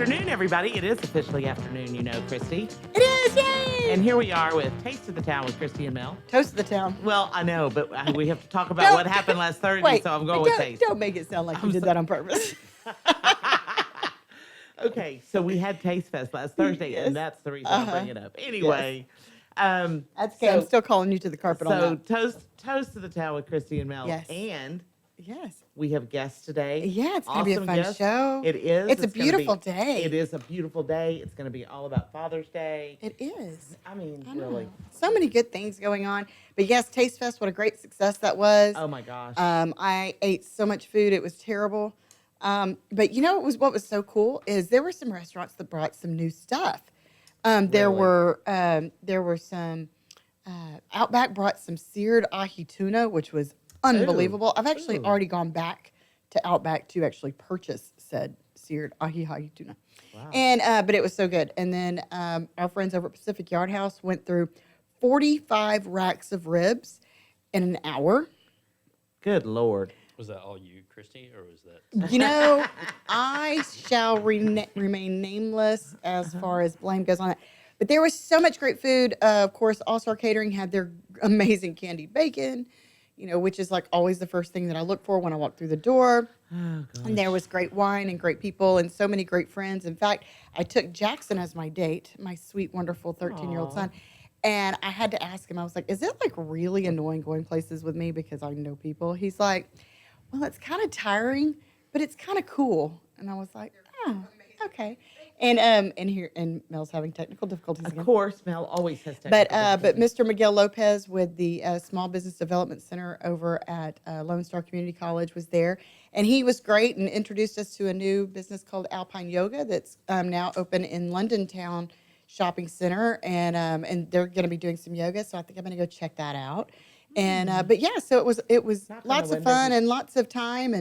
afternoon, everybody. It is officially afternoon, you know, Kristi. It is, yay! And here we are with Taste of the Town with Kristi and Mel. Toast of the town. Well, I know, but we have to talk about what happened last Thursday, Wait, so I'm going with Taste. Don't make it sound like you did that on purpose. Okay, so we had Taste Fest last Thursday, Yes. and that's the reason I bring it up. Anyway. That's okay. I'm still calling you to the carpet on that. Toast to the Town with Kristi and Mel. Yes. And yes, we have guests today. Yeah, it's going to be a Awesome fun guests. show. It is. It's a beautiful day. It is a beautiful day. It's going to be all about Father's Day. It is. I mean, I really. know. So many good things going on. But yes, Taste Fest, what a great success that was. Oh, my gosh. I ate so much food. It was terrible. But you know what was so cool is there were some restaurants that brought some new stuff. There were some Outback brought some seared ahi tuna, which was unbelievable. Ooh. I've actually already gone back to Outback to actually purchase said seared ahi tuna. Wow. And but it was so good. And then our friends over at Pacific Yard House went through 45 racks of ribs in an hour. Good Lord. Was that all you, Kristi, or was that? You know, I shall remain nameless as far as blame goes on it. But there was so much great food. Of course, All Star Catering had their amazing candied bacon, you know, which is like always the first thing that I look for when I walk through the door. Oh, And there was great wine and great people and so many great friends. In fact, I took Jackson as my date, my sweet, wonderful 13-year-old son. And I had to ask him, I was like, is it like really annoying going places with me because I know people? He's like, well, it's kind of tiring, but it's kind of cool. And I was like, oh, okay. And Mel's having technical difficulties again. Of course, Mel always has technical But difficulties. Mr. Miguel Lopez with the Small Business Development Center over at Lone Star Community College was there. And he was great and introduced us to a new business called Alpine Yoga that's now open in London Town Shopping Center. And they're going to be doing some yoga. So I think I'm going to go check that out. And but yeah, so it was lots of fun and lots of time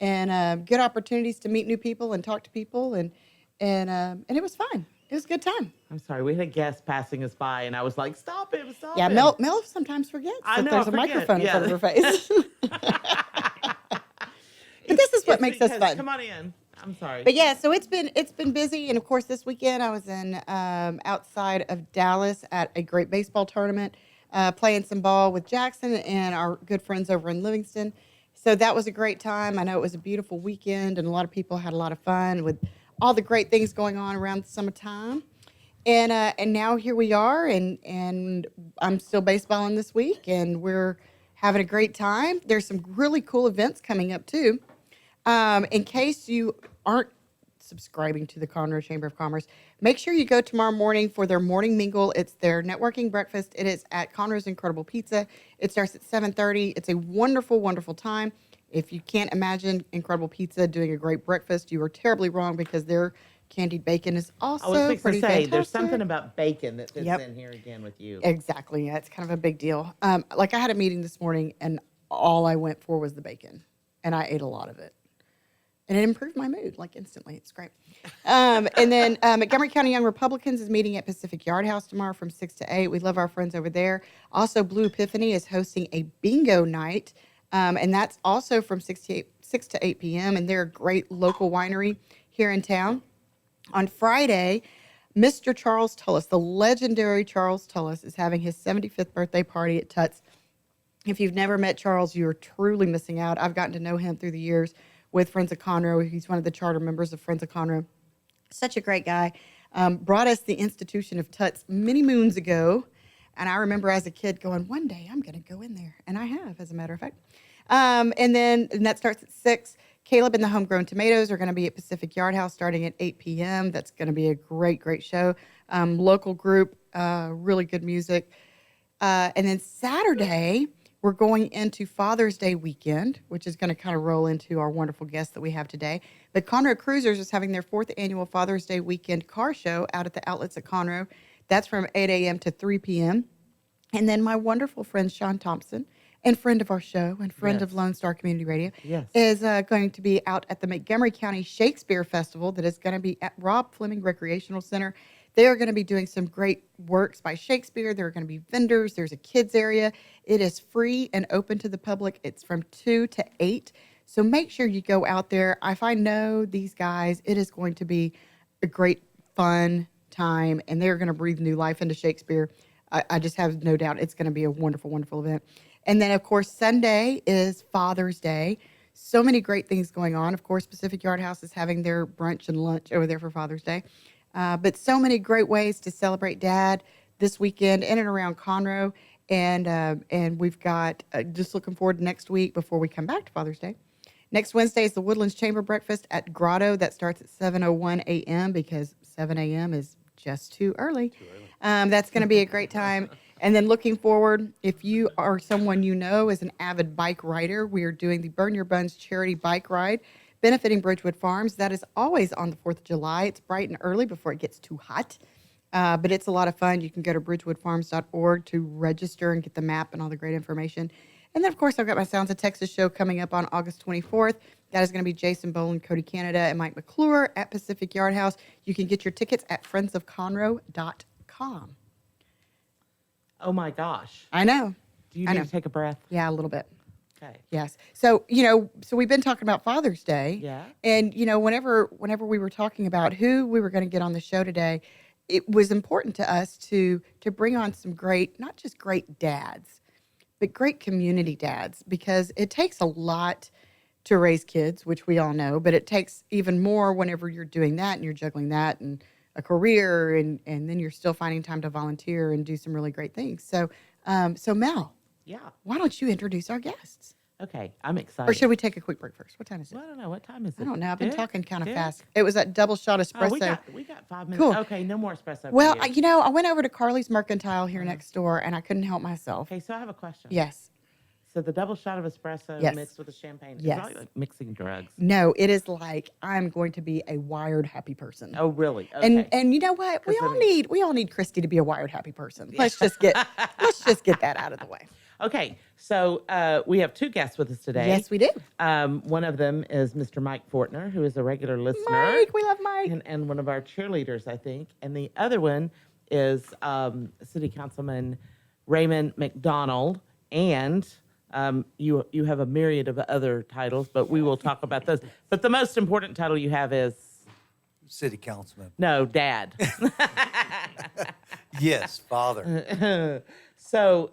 and good opportunities to meet new people and talk to people and it was fun. It was a good time. I'm sorry, we had a guest passing us by, and I was like, stop him. Yeah, Mel sometimes forgets I know, there's I a forget. microphone in Yeah. front of her face. But this is what makes us fun. Come on in. I'm sorry. But yeah, so it's been busy, and of course this weekend I was in outside of Dallas at a great baseball tournament, playing some ball with Jackson and our good friends over in Livingston. So that was a great time. I know it was a beautiful weekend, and a lot of people had a lot of fun with all the great things going on around the summertime. And now here we are, and I'm still baseballing this week, and we're having a great time. There's some really cool events coming up too. In case you aren't subscribing to the Conroe Chamber of Commerce, make sure you go tomorrow morning for their morning mingle. It's their networking breakfast. It is at Conroe's Incredible Pizza. It starts at 7:30. It's a wonderful, wonderful time. If you can't imagine Incredible Pizza doing a great breakfast, you are terribly wrong because their candied bacon is also I was fixing pretty to say, fantastic. there's something about bacon that fits Yep. in here again with you. Exactly. Yeah, it's kind of a big deal. Like I had a meeting this morning, and all I went for was the bacon, and I ate a lot of it. And it improved my mood, like instantly. It's great. And then Montgomery County Young Republicans is meeting at Pacific Yard House tomorrow from 6 to 8. We love our friends over there. Also, Blue Epiphany is hosting a bingo night, and that's also from 6 to 8 p.m. And they're a great local winery here in town. On Friday, Mr. Charles Tullis, the legendary Charles Tullis, is having his 75th birthday party at Tut's. If you've never met Charles, you're truly missing out. I've gotten to know him through the years with Friends of Conroe. He's one of the charter members of Friends of Conroe. Such a great guy. Brought us the institution of Tut's many moons ago. And I remember as a kid going, one day I'm going to go in there. And I have, as a matter of fact. And that starts at 6. Caleb and the Homegrown Tomatoes are going to be at Pacific Yard House starting at 8 p.m. That's going to be a great, great show. Local group, really good music. And then Saturday, we're going into Father's Day weekend, which is going to kind of roll into our wonderful guest that we have today. The Conroe Cruisers is having their 4th annual Father's Day weekend car show out at the outlets at Conroe. That's from 8 a.m. to 3 p.m. And then my wonderful friend Sean Thompson, and friend of our show and friend of Lone Star Community Radio, is going to be out at the Montgomery County Shakespeare Festival that is going to be at Rob Fleming Recreational Center. They are going to be doing some great works by Shakespeare. There are going to be vendors. There's a kids area. It is free and open to the public. It's from 2 to 8. So make sure you go out there. If I know these guys, it is going to be a great, fun time, and they're going to breathe new life into Shakespeare. I just have no doubt it's going to be a wonderful, wonderful event. And then, of course, Sunday is Father's Day. So many great things going on. Of course, Pacific Yard House is having their brunch and lunch over there for Father's Day. But so many great ways to celebrate Dad this weekend in and around Conroe. And we've got, just looking forward to next week before we come back to Father's Day. Next Wednesday is the Woodlands Chamber Breakfast at Grotto. That starts at 7:01 a.m. because 7 a.m. is just too early. That's going to be a great time. And then looking forward, if you are someone you know is an avid bike rider, we are doing the Burn Your Buns charity bike ride benefiting Bridgewood Farms. That is always on the 4th of July. It's bright and early before it gets too hot. But it's a lot of fun. You can go to bridgewoodfarms.org to register and get the map and all the great information. And then, of course, I've got my Sounds of Texas show coming up on August 24th. That is going to be Jason Boland, Cody Canada, and Mike McClure at Pacific Yard House. You can get your tickets at friendsofconroe.com. Oh, my gosh. I know. Do you I need know. to take a breath? Yeah, a little bit. Okay. Yes. So, so we've been talking about Father's Day. Yeah. And, whenever we were talking about who we were going to get on the show today, it was important to us to bring on some great, not just great dads, but great community dads, because it takes a lot to raise kids, which we all know, but it takes even more whenever you're doing that and you're juggling that and a career, and then you're still finding time to volunteer and do some really great things. So, Mel, Yeah. why don't you introduce our guests? Okay. I'm excited. Or should we take a quick break first? What time is it? Well, I don't know. What time is it? I don't know. I've been Dick? talking kind of Dick? fast. It was that double shot Oh, espresso. we got 5 minutes. Cool. Okay, no more espresso. Well, for you. I went over to Carly's Mercantile here next door, and I couldn't help myself. Okay, so I have a question. Yes. So the double shot of espresso Yes. mixed with the champagne Yes. is probably like mixing drugs. No, it is like I'm going to be a wired happy person. Oh, really? Okay. And you know what? We 'Cause all let me- need Kristi to be a wired happy person. Let's just get that out of the way. Okay, so we have 2 guests with us today. Yes, we do. One of them is Mr. Mike Fortner, who is a regular listener. Mike, we love Mike. And one of our cheerleaders, I think. And the other one is City Councilman Raymond McDonald. And you have a myriad of other titles, but we will talk about those. But the most important title you have is? City Councilman. No, Dad. Yes, father. So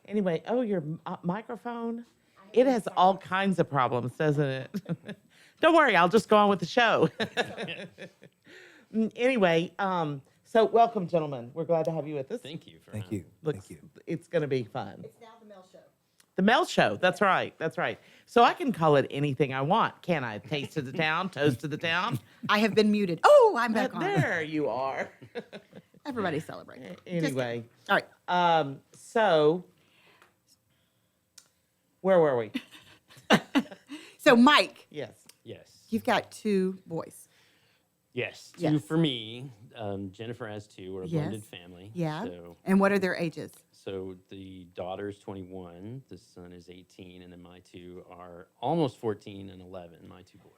anyway, your microphone, it has all kinds of problems, doesn't it? Don't worry, I'll just go on with the show. Anyway, so welcome, gentlemen. We're glad to have you with us. Thank you for Thank having you. Looks, Thank you. It's going to be fun. It's now the Mel Show. The Mel Show. That's right. That's right. So I can call it anything I want, can I? Taste of the town, toast of the town. I have been muted. Oh, I'm back on. There you are. Everybody celebrate. Anyway, All right. so where were we? So, Mike, Yes. Yes. you've got 2 boys. Yes. Yes. 2 for me. Jennifer has 2. We're a blended Yes. family. Yeah. So, And what are their ages? so the daughter's 21, the son is 18, and then my 2 are almost 14 and 11, my 2 boys.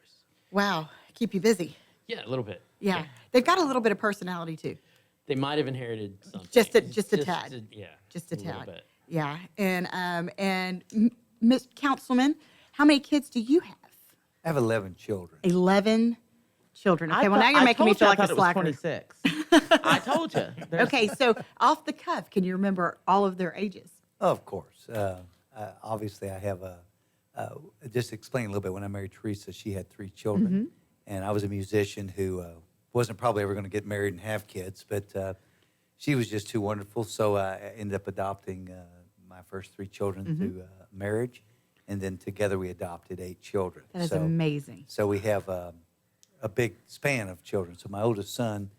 Wow. Keep you busy. Yeah, a little bit. Yeah. They've got a little bit of personality, too. They might have inherited something. Just a tad. Yeah. Just a little tad. bit. Yeah. And Miss Councilman, how many kids do you have? I have 11 children. 11 children. Okay, well, now I you're making me told you feel I like a thought it was slacker. 26. I told you. There's- Okay, so off the cuff, can you remember all of their ages? Of course. Obviously, I have just to explain a little bit. When I married Teresa, she had 3 children. And I was a musician who wasn't probably ever going to get married and have kids, but she was just too wonderful. So I ended up adopting my first 3 children through marriage. And then together we adopted 8 children. That is So- amazing. So we have a big span of children. So my oldest son,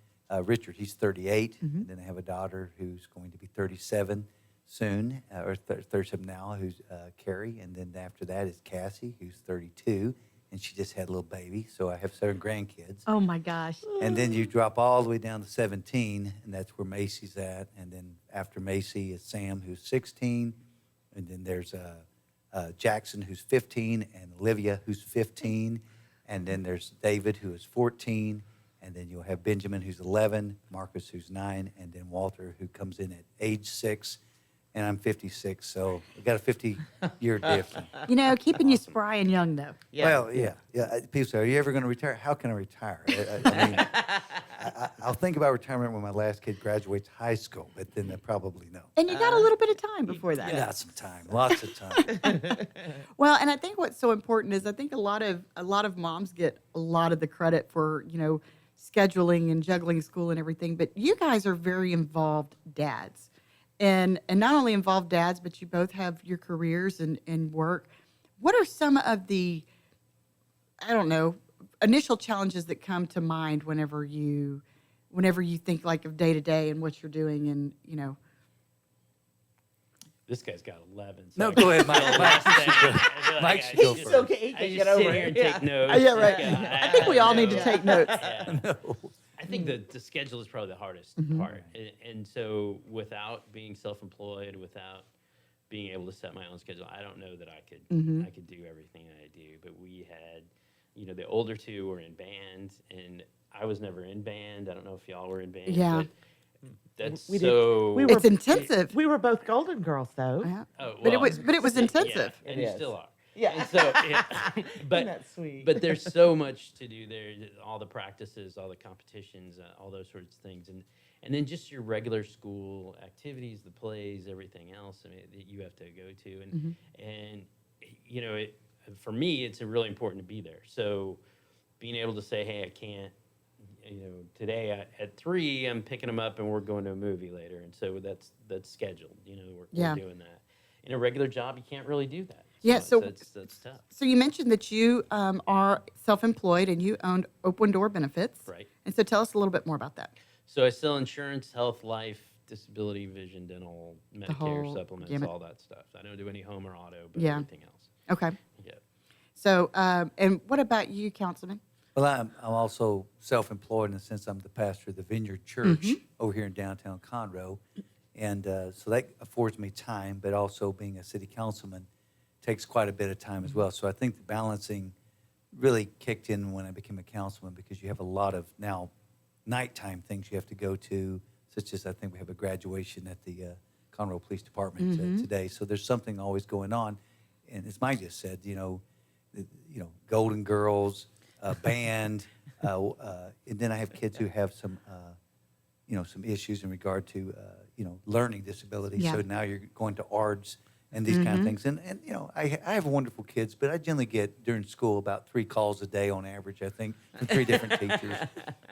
Richard, he's 38. And then I have a daughter who's going to be 37 soon, or 37 now, who's Carrie. And then after that is Cassie, who's 32. And she just had a little baby. So I have 7 grandkids. Oh, my gosh. And then you drop all the way down to 17, and that's where Macy's at. And then after Macy is Sam, who's 16. And then there's Jackson, who's 15, and Olivia, who's 15. And then there's David, who is 14. And then you'll have Benjamin, who's 11, Marcus, who's 9, and then Walter, who comes in at age 6. and I'm 56, so we got a 50-year difference. Keeping you spry and young, though. Yeah. Well, yeah. People say, "Are you ever going to retire?" How can I retire? I mean, I'll think about retirement when my last kid graduates high school, but then probably no. And you got a little bit of time before that. I got some time, lots of time. Well, and I think what's so important is I think a lot of moms get a lot of the credit for, scheduling and juggling school and everything, but you guys are very involved dads. And not only involved dads, but you both have your careers and work. What are some of the, I don't know, initial challenges that come to mind whenever you think like of day to day and what you're doing and, This guy's got 11. So No, I go ahead, can Mike. feel Mike less should go. than- I feel like Mike I should go just- first. okay, he I can just get over sit it. here and Yeah. take notes. Yeah, right. Yeah, I think we all need to know. take notes. Yeah. I think the schedule is probably the hardest part. And so without being self-employed, without being able to set my own schedule, I don't know that I could do everything I do. But we had, the older two were in band, and I was never in band. I don't know if y'all were in band. Yeah. But that's We did. so. We were- It's intensive. We were both Golden Girls, though. Yeah. Oh, But it well, was intensive. Yeah, and It you is. still are. Yeah. And so, but Isn't that sweet? but there's so much to do there. All the practices, all the competitions, all those sorts of things, and then just your regular school activities, the plays, everything else. I mean, that you have to go to, and for me, it's really important to be there. So, being able to say, hey, I can't. Today at 3, I'm picking them up and we're going to a movie later, and so that's scheduled. We're doing that. In a regular job, you can't really do that. Yeah, so- that's tough. So you mentioned that you are self-employed and you owned Open Door Benefits. Right. And so tell us a little bit more about that. So I sell insurance, health, life, disability, vision, dental, Medicare, whole supplements, gamut. all that stuff. I don't do any home or auto, but Yeah. everything else. Okay. Yeah. So, and what about you, Councilman? Well, I'm also self-employed in the sense I'm the pastor of the Vineyard Church over here in downtown Conroe. And so that affords me time, but also being a city councilman takes quite a bit of time as well. So I think the balancing really kicked in when I became a councilman because you have a lot of now nighttime things you have to go to, such as I think we have a graduation at the Conroe Police Department today. So there's something always going on. And as Mike just said, Golden Girls, band, and then I have kids who have some issues in regard to, learning disabilities. Yeah. So now you're going to ARDS and these kind of things. And I have wonderful kids, but I generally get during school about 3 calls a day on average, I think, from 3 different teachers.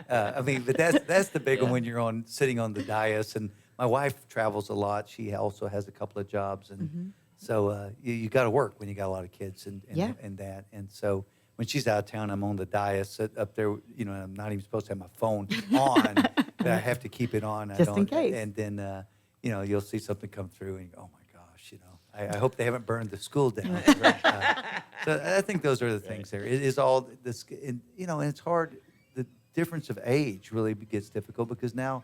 But that's the big one when you're sitting on the dais. And my wife travels a lot. She also has a couple of jobs. And so you got to work when you got a lot of kids and that. And so when she's out of town, I'm on the dais up there. I'm not even supposed to have my phone on, but I have to keep it on. Just in case. And then, you'll see something come through, and you go, "Oh my gosh!" I hope they haven't burned the school down. So I think those are the things there. It is all this, and it's hard. The difference of age really gets difficult because now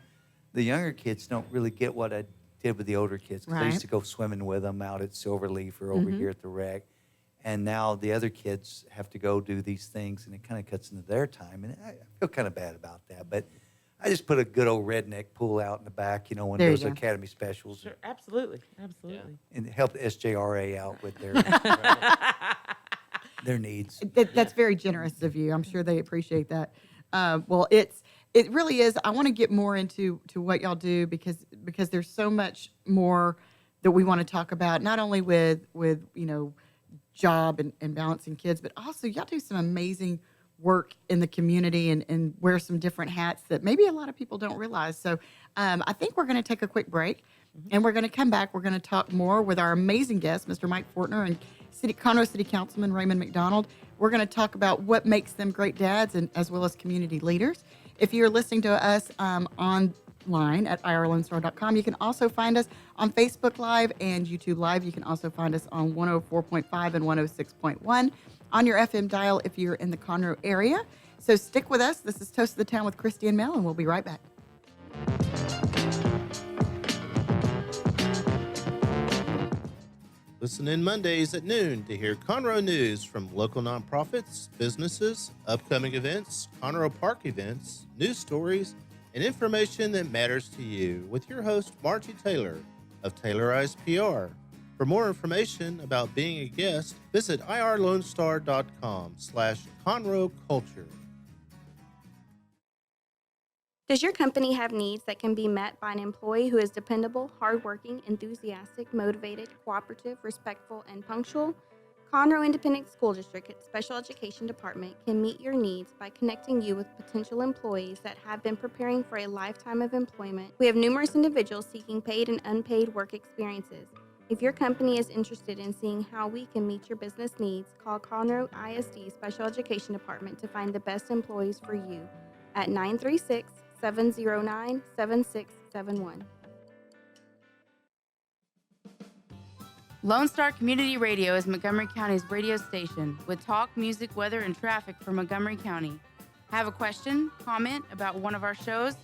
the younger kids don't really get what I did with the older kids. 'Cause I used Right. to go swimming with them out at Silverleaf or over here at the rec. And now the other kids have to go do these things, and it kind of cuts into their time. And I feel kind of bad about that. But I just put a good old redneck pool out in the back, when There you those go. Academy specials, Sure, absolutely. Absolutely. and help the SJRA out with their needs. That's very generous of you. I'm sure they appreciate that. Well, it really is. I want to get more into what y'all do because there's so much more that we want to talk about, not only with job and balancing kids, but also y'all do some amazing work in the community and wear some different hats that maybe a lot of people don't realize. So I think we're going to take a quick break and we're going to come back. We're going to talk more with our amazing guest, Mr. Mike Fortner, and Conroe City Councilman Raymond McDonald. We're going to talk about what makes them great dads and as well as community leaders. If you're listening to us online at irlonestar.com, you can also find us on Facebook Live and YouTube Live. You can also find us on 104.5 and 106.1 on your FM dial if you're in the Conroe area. So stick with us. This is Toast of the Town with Kristi Mel, and we'll be right back. Listen in Mondays at noon to hear Conroe news from local nonprofits, businesses, upcoming events, Conroe Park events, news stories, and information that matters to you with your host, Margie Taylor. of Taylorized PR. For more information about being a guest, visit irlonestar.com/Conroe Culture. Does your company have needs that can be met by an employee who is dependable, hardworking, enthusiastic, motivated, cooperative, respectful, and punctual? Conroe Independent School District Special Education Department can meet your needs by connecting you with potential employees that have been preparing for a lifetime of employment. We have numerous individuals seeking paid and unpaid work experiences. If your company is interested in seeing how we can meet your business needs, call Conroe ISD Special Education Department to find the best employees for you at 936-709-7671. Lone Star Community Radio is Montgomery County's radio station with talk, music, weather, and traffic for Montgomery County. Have a question, comment about one of our shows?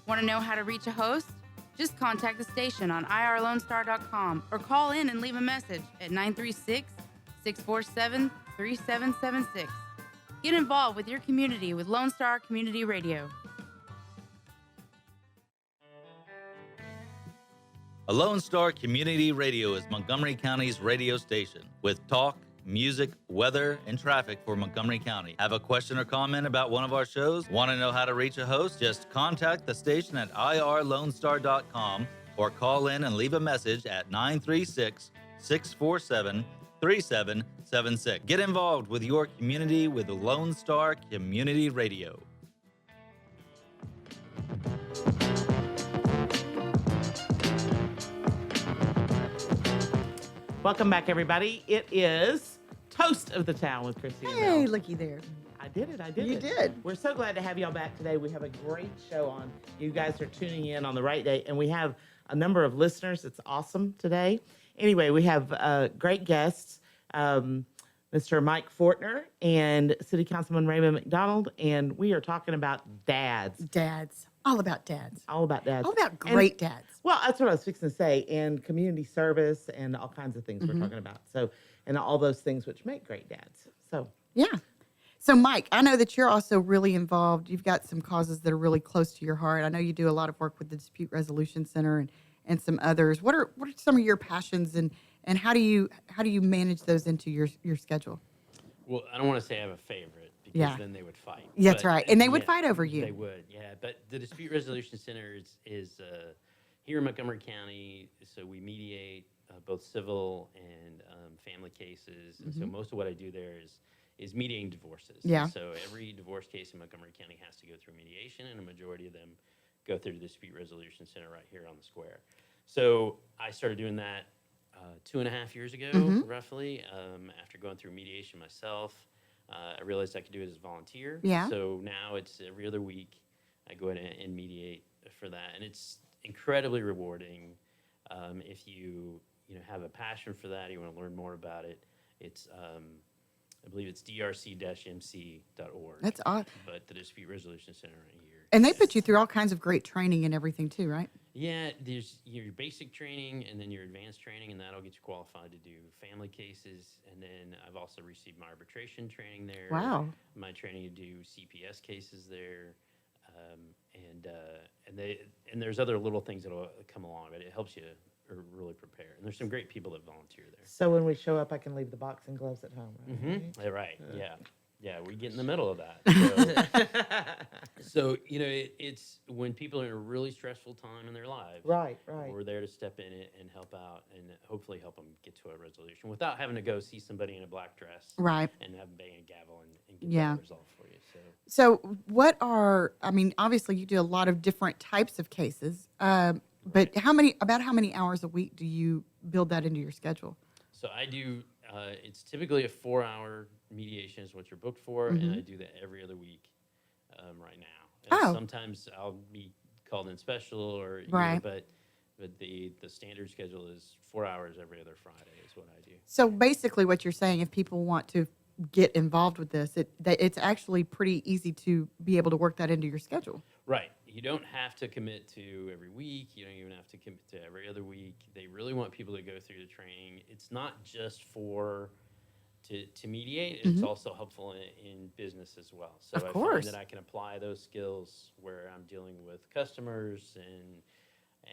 Want to know how to reach a host? Just contact the station on irlonestar.com or call in and leave a message at 936-647-3776. Get involved with your community with Lone Star Community Radio. A Lone Star Community Radio is Montgomery County's radio station with talk, music, weather, and traffic for Montgomery County. Have a question or comment about one of our shows? Want to know how to reach a host? Just contact the station at irlonestar.com or call in and leave a message at 936-647-3776. Get involved with your community with the Lone Star Community Radio. Welcome back, everybody. It is Toast of the Town with Kristi Mel. Hey, looky there. I did it. You did. We're so glad to have y'all back today. We have a great show on. You guys are tuning in on the right day, and we have a number of listeners. It's awesome today. Anyway, we have great guests, Mr. Mike Fortner and City Councilman Raymond McDonald, and we are talking about dads. Dads. All about dads. All about dads. All about great dads. Well, that's what I was fixing to say, and community service and all kinds of things we're talking about. So, and all those things which make great dads. So, Yeah. So, Mike, I know that you're also really involved. You've got some causes that are really close to your heart. I know you do a lot of work with the Dispute Resolution Center and some others. What are some of your passions, and how do you manage those into your schedule? Well, I don't want to say I have a favorite because Yeah. then they would fight. That's But, right. And they would yeah, fight over you. They would, yeah. But the Dispute Resolution Center is here in Montgomery County, so we mediate both civil and family cases. And so most of what I do there is mediating divorces. Yeah. And so every divorce case in Montgomery County has to go through mediation, and a majority of them go through the Dispute Resolution Center right here on the square. So I started doing that 2.5 years ago, roughly, after going through mediation myself. I realized I could do it as a volunteer. Yeah. So now it's every other week I go ahead and mediate for that. And it's incredibly rewarding if you have a passion for that, you want to learn more about it. It's, I believe it's drc-mc.org. That's odd. But the Dispute Resolution Center right here. And they put you through all kinds of great training and everything too, right? Yeah, there's your basic training and then your advanced training, and that'll get you qualified to do family cases. And then I've also received my arbitration training there. Wow. My training to do CPS cases there, and there's other little things that'll come along, but it helps you really prepare. And there's some great people that volunteer there. so when we show up, I can leave the boxing gloves at home. Right? Yeah, right. Yeah, we get in the middle of that. So it's when people are in a really stressful time in their lives. Right. We're there to step in it and help out and hopefully help them get to a resolution without having to go see somebody in a black dress. Right. And have them bang a gavel and get Yeah. that resolved for you. So obviously you do a lot of different types of cases, but how many hours a week do you build that into your schedule? So I do, it's typically a 4-hour mediation is what you're booked for, and I do that every other week right now. And Oh. sometimes I'll be called in special or, Right. but the standard schedule is 4 hours every other Friday is what I do. So basically what you're saying, if people want to get involved with this, it's actually pretty easy to be able to work that into your schedule. Right. You don't have to commit to every week. You don't even have to commit to every other week. They really want people to go through the training. It's not just to mediate. It's also helpful in business as well. So Of I course. find that I can apply those skills where I'm dealing with customers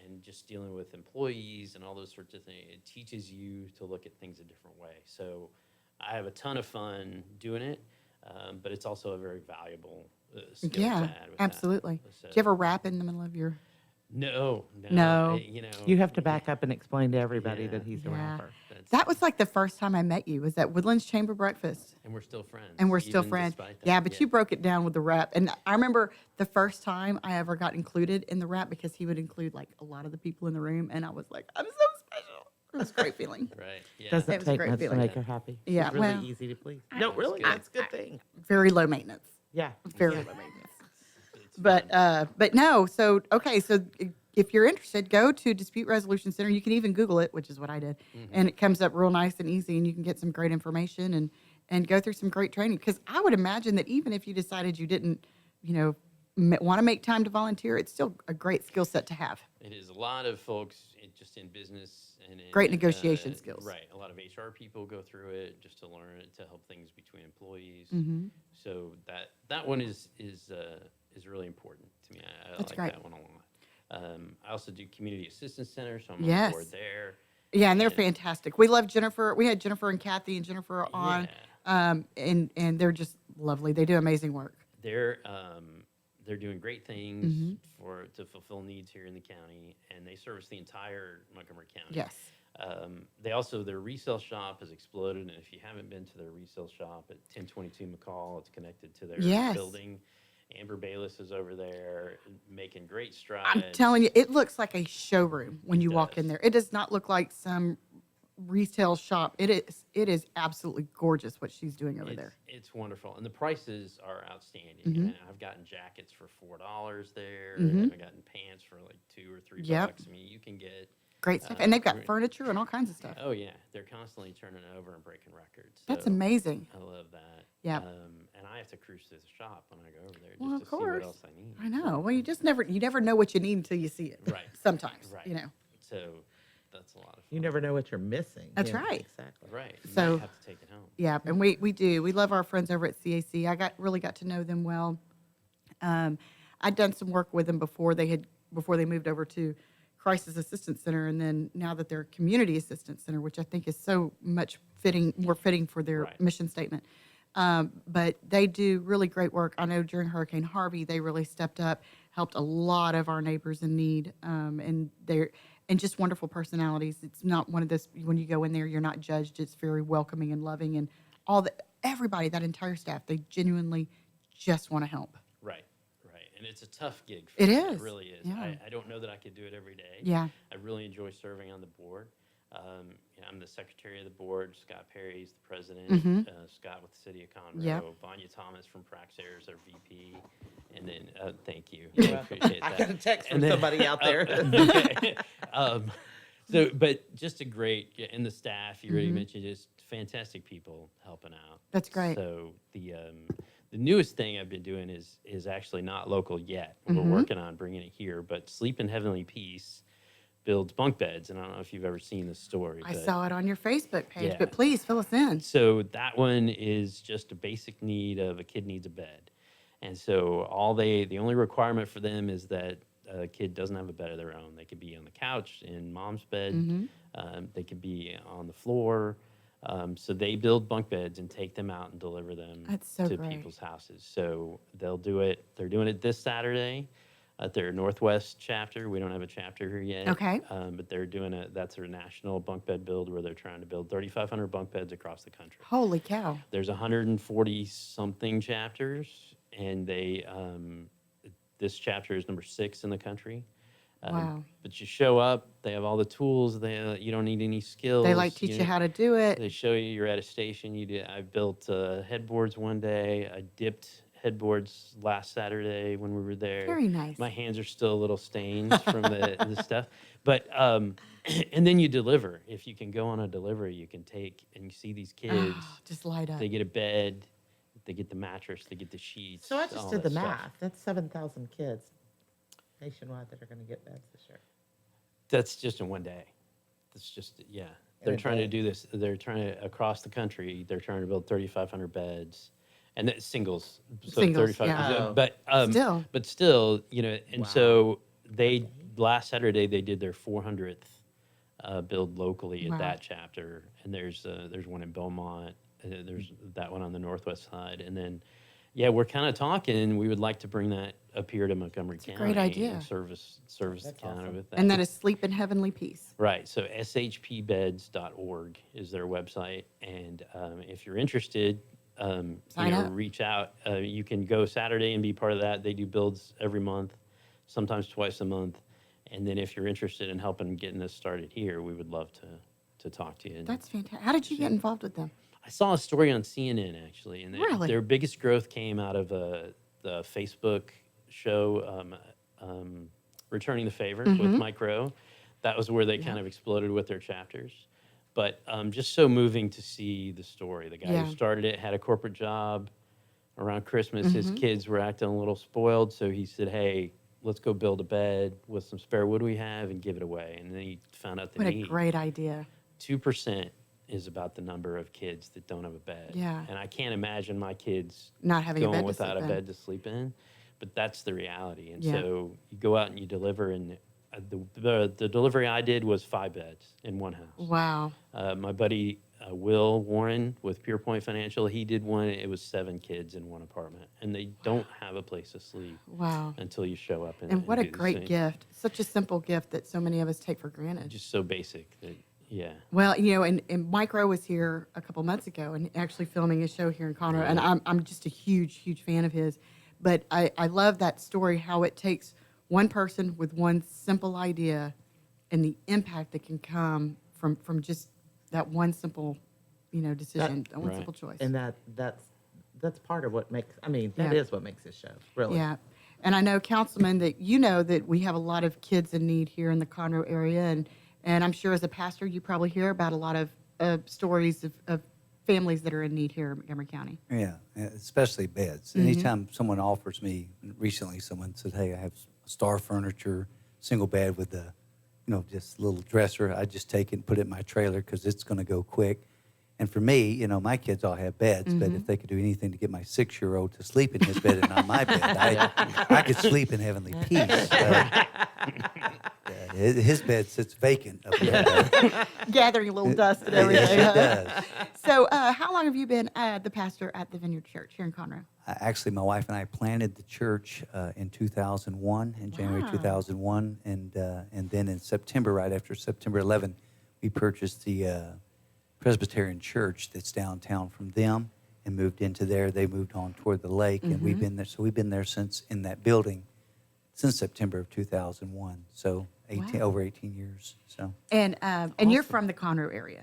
and just dealing with employees and all those sorts of things. It teaches you to look at things a different way. So I have a ton of fun doing it, but it's also a very valuable skill to Yeah, add with absolutely. So, Do you ever rap in the middle of your? No. No. You know, You have to back up and explain to everybody Yeah. that he's a Yeah. rapper. that's- That was like the first time I met you. Was at Woodlands Chamber Breakfast. and we're still friends. And we're still even friends. despite that. Yeah, but you broke it down with the rap. And I remember the first time I ever got included in the rap because he would include like a lot of the people in the room. And I was like, I'm so special. It was a great feeling. Right. Yeah. Doesn't It was a take great much to feeling. make her happy. Yeah, She's really well, easy to please. No, really, good. that's a good thing. Very low maintenance. Yeah. Very low maintenance. But no. So, okay. So if you're interested, go to Dispute Resolution Center. You can even Google it, which is what I did. And it comes up real nice and easy, and you can get some great information and go through some great training. Because I would imagine that even if you decided you didn't, want to make time to volunteer, it's still a great skill set to have. It is a lot of folks just in business and in, Great negotiation skills. Right. A lot of HR people go through it just to learn it, to help things between employees. Mm-hmm. So that one is really important to me. I That's like great. that one a lot. I also do community assistance center, so I'm Yes. on board there. Yeah, and they're And- fantastic. We love Jennifer. We had Jennifer and Kathy and Jennifer on, and they're just lovely. They do amazing work. They're doing great things Mm-hmm. to fulfill needs here in the county, and they service the entire Montgomery County. Yes. Their resale shop has exploded, and if you haven't been to their resale shop at 1022 McCall, it's connected to their Yes. building. Amber Bayless is over there making great strides. I'm telling you, it looks like a showroom when you walk in does. there. It does not look like some retail shop. It is absolutely gorgeous what she's doing over there. It's wonderful, and the prices are outstanding. Mhm. And I've gotten jackets for $4 there, Mhm. and I've gotten pants for like $2 or $3. Yep. I mean, you can get. Great stuff. And they've got Great. furniture and all kinds of stuff. Oh yeah, they're constantly turning over and breaking records. That's so amazing. I love that. Yep. And I have to cruise through the shop when I go over there just Well, to of see what course. else I need. I know. Well, you never know what you need until you see it. Right. Sometimes. Right. So that's a lot of fun. You never know what you're missing. That's Yeah, right. Exactly. Right. You So- might have to take it home. Yeah, and we do. We love our friends over at CAC. I really got to know them well. I'd done some work with them before they moved over to Crisis Assistance Center, and then now that they're Community Assistance Center, which I think is so much more fitting for their Right. mission statement. But they do really great work. I know during Hurricane Harvey, they really stepped up, helped a lot of our neighbors in need, and just wonderful personalities. It's not one of those, when you go in there, you're not judged. It's very welcoming and loving, and everybody, that entire staff, they genuinely just want to help. Right. And it's a tough gig. It me. is. It really is. Yeah. I don't know that I could do it every day. Yeah. I really enjoy serving on the board. I'm the secretary of the board. Scott Perry is the president. Mhm. Scott with the city of Conroe. Yep. Vanya Thomas from Praxair is our VP. And then, thank you. You're I welcome. appreciate I that. got a text from And then- somebody out there. Okay. But just a great, and the staff, you already Mhm. mentioned, just fantastic people helping out. That's great. So the newest thing I've been doing is actually not local yet. We're Mhm. working on bringing it here, but Sleep in Heavenly Peace builds bunk beds, and I don't know if you've ever seen this story. I but- saw it on your Facebook page, Yeah. but please fill us in. So that one is just a basic need of a kid needs a bed. And so the only requirement for them is that a kid doesn't have a bed of their own. They could be on the couch in mom's bed. Mhm. They could be on the floor. So they build bunk beds and take them out and deliver them That's so to great. people's houses. So they'll do it. They're doing it this Saturday at their Northwest chapter. We don't have a chapter here yet. Okay. But they're doing that's their national bunk bed build where they're trying to build 3,500 bunk beds across the country. Holy cow. There's 140 something chapters, and this chapter is number 6 in the country. Wow. But you show up, they have all the tools. You don't need any skills. They teach you how to do it. They show you you're at a station. I built headboards one day. I dipped headboards last Saturday when we were there. Very nice. My hands are still a little stained from the stuff. But and then you deliver. If you can go on a delivery, you can take and you see these kids. Oh, just light up. They get a bed, they get the mattress, they get the sheets. So I just all did the that stuff. math. That's 7,000 kids nationwide that are going to get beds this year. That's just in one day. That's just, yeah. They're a trying to day. do this. They're trying to, across the country, they're trying to build 3,500 beds. And that's singles. So Singles, 35. yeah. Oh. But Still. But still, and Wow. so they last Saturday they did their 400th build locally Wow. at that chapter, and there's one in Beaumont. There's that one on the northwest side, and then yeah, we're kind of talking. We would like to bring that up here to Montgomery County. great idea. And service the county with that. And that is sleep in heavenly peace. Right. So shpbeds.org is their website. And if you're interested, Sign up. reach out. You can go Saturday and be part of that. They do builds every month, sometimes twice a month. And then if you're interested in helping getting this started here, we would love to talk to you. And That's fantastic. How did you get involved with them? I saw a story on CNN actually, and Really? their biggest growth came out of the Facebook show Returning the Favor with Mike Rowe. That was where they kind of exploded with their chapters. But just so moving to see the story. The guy who started it had a corporate job. Around Christmas, his kids were acting a little spoiled, so he said, hey, let's go build a bed with some spare wood we have and give it away. And then he found out the What a need. great idea. 2% is about the number of kids that don't have a bed. Yeah. And I can't imagine my kids Not having a going bed to without sleep a in. bed to sleep in, but that's the reality. And Yeah. so you go out and you deliver, and the delivery I did was 5 beds in one house. Wow. My buddy Will Warren with Pure Point Financial, he did one. It was 7 kids in one apartment, and they don't have a place to sleep Wow. until you show up. And what a do the great same. gift. Such a simple gift that so many of us take for granted. Just so basic that, yeah. Well, and Mike Rowe was here a couple months ago and actually filming a show here in Conroe, and I'm just a huge fan of his. But I love that story, how it takes one person with one simple idea and the impact that can come from just that one simple, decision, that one Right. simple choice. And that's part of what makes, that Yeah. is what makes this show, really. Yeah. And I know, Councilman, that that we have a lot of kids in need here in the Conroe area. And I'm sure as a pastor, you probably hear about a lot of stories of families that are in need here in Montgomery County. Yeah, especially beds. Anytime someone offers me, recently someone said, hey, I have star furniture, single bed with a, just a little dresser. I just take it and put it in my trailer because it's going to go quick. And for me, my kids all have beds, but if they could do anything to get my 6-year-old to sleep in his bed and not my bed, I could sleep in heavenly peace. His bed sits vacant up there. Gathering a little dust and Yes, everything. it does. So how long have you been the pastor at the Vineyard Church here in Conroe? Actually, my wife and I planted the church in 2001, in January Wow. 2001, and then in September, right after September 11, we purchased the Presbyterian Church that's downtown from them and moved into there. They moved on toward the lake, and we've been there. So we've been there since in that building since September of 2001. So over 18 years. So And you're from the Conroe area.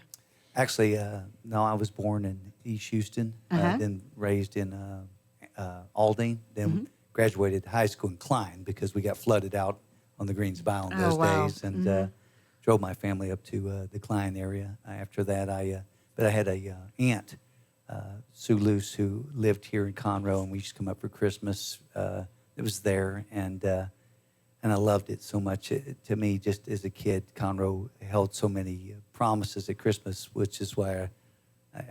actually, no, I was born in East Houston, then raised in Aldine, then graduated high school in Klein because we got flooded out on the Greens Bow in those wow. days, and drove my family up to the Klein area. After that, but I had a aunt, Sue Luce, who lived here in Conroe, and we used to come up for Christmas. It was there, and I loved it so much. To me, just as a kid, Conroe held so many promises at Christmas, which is why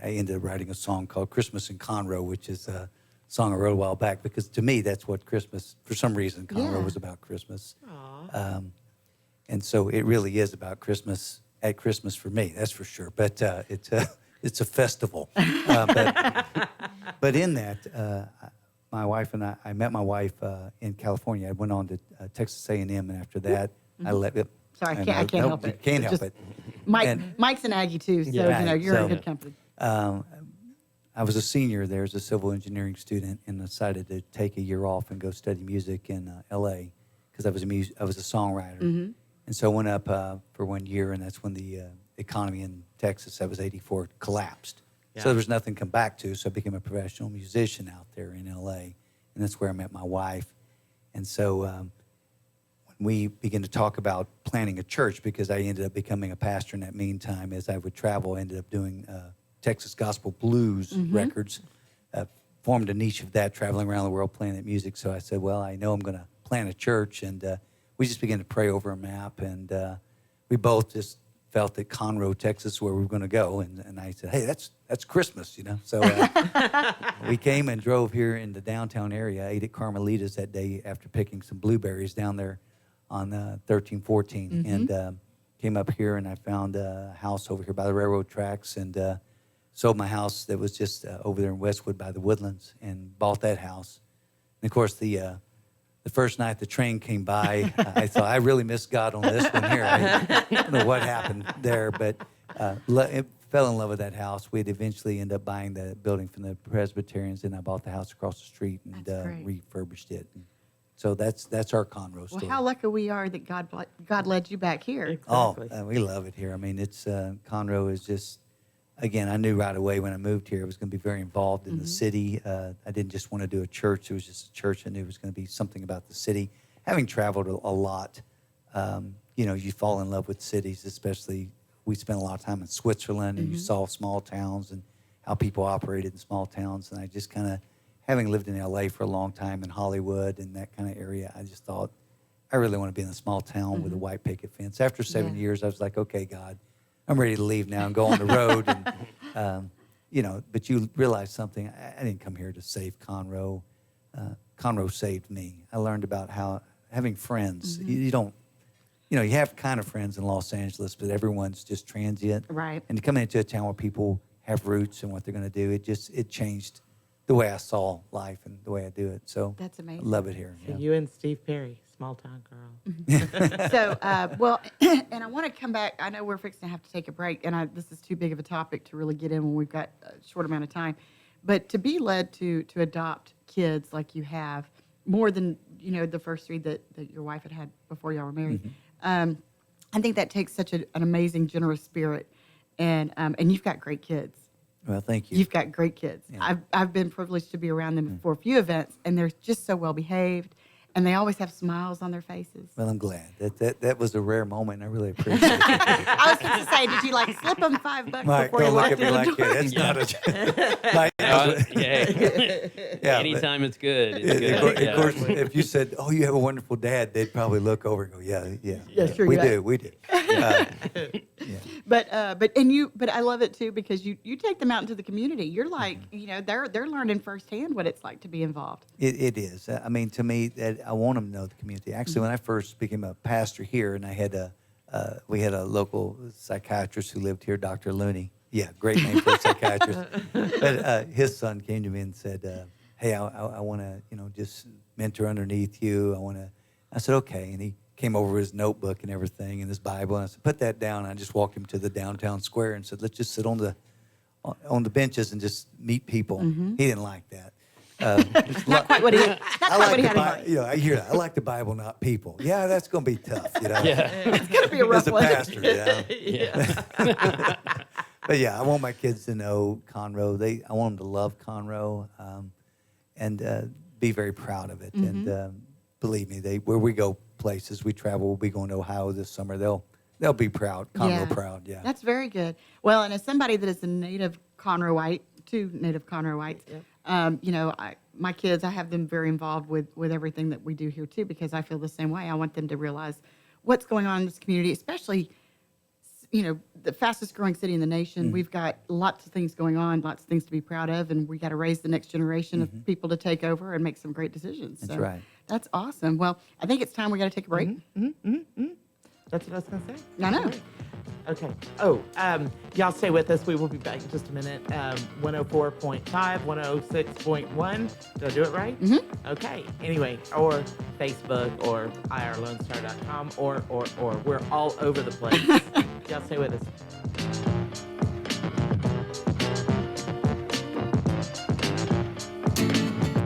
I ended up writing a song called Christmas in Conroe, which is a song I wrote a while back, because to me, that's what Christmas, for some reason, Conroe was about Christmas. And so it really is about Christmas at Christmas for me, that's for sure. But it's a festival. But in that, my wife and I met my wife in California. I went on to Texas A&M, and after that, I left it. Sorry, I can't help it. Can't help Just- it. Mike's an Aggie too, so Yeah. you're in So- good company. I was a senior there as a civil engineering student, and decided to take a year off and go study music in L.A. because I was a songwriter. And so I went up for 1 year, and that's when the economy in Texas, that was 84, collapsed. So there was nothing to come back to, so I became a professional musician out there in L.A., and that's where I met my wife. And so when we began to talk about planning a church, because I ended up becoming a pastor in that meantime, as I would travel, I ended up doing Texas gospel blues records, formed a niche of that, traveling around the world playing that music. So I said, well, I know I'm going to plant a church, and we just began to pray over a map, and we both just felt that Conroe, Texas, where we were going to go, and I said, hey, that's Christmas, So we came and drove here in the downtown area. I ate at Carmelita's that day after picking some blueberries down there on 1314, and came up here, and I found a house over here by the railroad tracks, and sold my house that was just over there in Westwood by the Woodlands, and bought that house. And of course, the first night the train came by, I thought, I really missed God on this one here. I don't know what happened there, but fell in love with that house. We'd eventually end up buying the building from the Presbyterians, and I bought the house across the street and That's great. refurbished it. And so that's our Conroe story. Well, how lucky we are that God led you back here. Exactly. Oh, we love it here. I mean, it's Conroe is just, again, I knew right away when I moved here, I was going to be very involved in the city. I didn't just want to do a church. It was just a church. I knew it was going to be something about the city. Having traveled a lot, you fall in love with cities, especially we spent a lot of time in Switzerland, and you saw small towns and how people operated in small towns. And I just kind of, having lived in L.A. for a long time in Hollywood and that kind of area, I just thought, I really want to be in a small town with a white picket fence. After 7 years, I was like, okay, God, I'm ready to leave now and go on the road. And, but you realize something. I didn't come here to save Conroe. Conroe saved me. I learned about how having friends, you don't, you have kind of friends in Los Angeles, but everyone's just transient. Right. And to come into a town where people have roots and what they're going to do, it changed the way I saw life and the way I do it. So That's amazing. I love it here. So Yeah. you and Steve Perry, small town girl. So, and I want to come back. I know we're fixing to have to take a break, and this is too big of a topic to really get in when we've got a short amount of time. But to be led to adopt kids like you have, more than, the first three that your wife had before y'all were married, I think that takes such an amazing, generous spirit. And you've got great kids. Well, thank you. You've got great kids. Yeah. I've been privileged to be around them for a few events, and they're just so well behaved, and they always have smiles on their faces. Well, I'm glad. That was a rare moment, and I really appreciate it. I was going to say, did you slip them $5 Mike, before you don't look walked at me in the like door? that. That's not a... Like, Yeah. Yeah, Anytime it's good. It's Of good. course, Yeah. of course, if you said, "Oh, you have a wonderful dad," they'd probably look over and go, "Yeah, sure we you do. Yeah. But I love it too, because you take them out into the community. You're like, they're learning firsthand what it's like to be involved. It is. I mean, to me, I want them to know the community. Actually, when I first became a pastor here, and I had we had a local psychiatrist who lived here, Dr. Looney. Yeah, great name for a psychiatrist. But his son came to me and said, "Hey, I want to, just mentor underneath you. I said, okay. And he came over with his notebook and everything and his Bible. And I said, put that down. And I just walked him to the downtown square and said, let's just sit on the benches and just meet people. He didn't like that. Not quite what he had in mind. I hear that. I like the Bible, not people. Yeah, that's going to be tough, Yeah. It's going to be a rough As a one. pastor, Yeah. But yeah, I want my kids to know Conroe. I want them to love Conroe, and be very proud of it. And believe me, where we go places, we travel. We'll be going to Ohio this summer. They'll be proud, Conroe proud. Yeah. That's very good. Well, and as somebody that is a native Conroeite, two native Conroeites, my kids, I have them very involved with everything that we do here too, because I feel the same way. I want them to realize what's going on in this community, especially, the fastest growing city in the nation. We've got lots of things going on, lots of things to be proud of, and we got to raise the next generation of people to take over and make some great decisions. That's So right. That's awesome. Well, I think it's time we got to take a break. That's what I was going to say. I know. Okay. Oh, y'all stay with us. We will be back in just a minute. 104.5, 106.1. Did I do it right? Okay. Anyway, or Facebook or irlonestar.com or. We're all over the place. Y'all stay with us.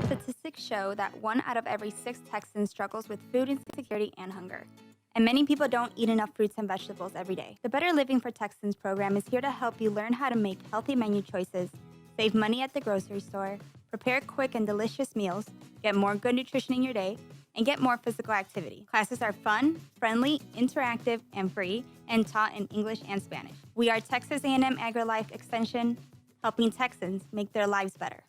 Statistics show that 1 out of every 6 Texans struggles with food insecurity and hunger. And many people don't eat enough fruits and vegetables every day. The Better Living for Texans program is here to help you learn how to make healthy menu choices, save money at the grocery store, prepare quick and delicious meals, get more good nutrition in your day, and get more physical activity. Classes are fun, friendly, interactive, and free, and taught in English and Spanish. We are Texas A&M AgriLife Extension, helping Texans make their lives better.